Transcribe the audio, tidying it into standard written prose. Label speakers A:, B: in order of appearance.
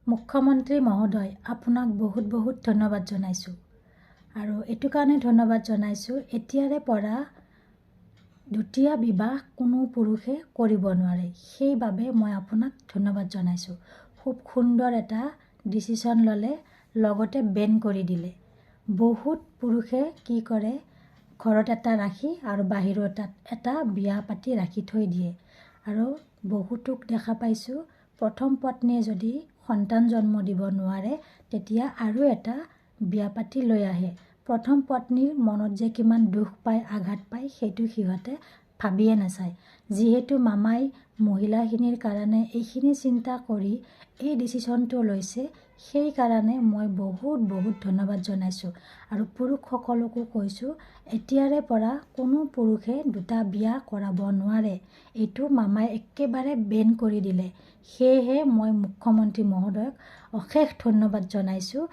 A: মুখ্যমন্ত্ৰী মহোদয়, আপোনাক বহুত বহুত ধন্যবাদ জনাইছোঁ। আৰু এইটো কাৰণে ধন্যবাদ জনাইছোঁ, এতিয়াৰে পৰা দ্বিতীয় বিবাহ কোনো পুৰুষে কৰিব নোৱাৰে। সেইবাবে মই আপোনাক ধন্যবাদ জনাইছোঁ। খুব সুন্দৰ এটা ডিচিশ্যন ল'লে, লগতে বেন কৰি দিলে। বহুত পুৰুষে কি কৰে, ঘৰত এটা ৰাখি আৰু বাহিৰত এটা বিয়া পাতি ৰাখি থৈ দিয়ে। আৰু বহুতোক দেখা পাইছোঁ, প্ৰথম পত্নীয়ে যদি সন্তান জন্ম দিব নোৱাৰে, তেতিয়া আৰু এটা বিয়া পাতি লৈ আহে। প্ৰথম পত্নীৰ মনত যে কিমান দুখ পায়, আঘাত পায়, সেইটো সিহঁতে ভাবিয়ে নাচায়। যিহেতু মামাই মহিলাখিনিৰ কাৰণে এইখিনি চিন্তা কৰি এই ডিচিশ্যনটো লৈছে, সেইকাৰণে মই বহুত বহুত ধন্যবাদ জনাইছোঁ। আৰু পুৰুষসকলকো কৈছোঁ, এতিয়াৰে পৰা কোনো পুৰুষে দুটা বিয়া কৰাব নোৱাৰে। এইটো মামাই একেবাৰে বেন কৰি দিলে। সেয়েহে মই মুখ্যমন্ত্ৰী মহোদয়ক অশেষ ধন্যবাদ জনাইছোঁ।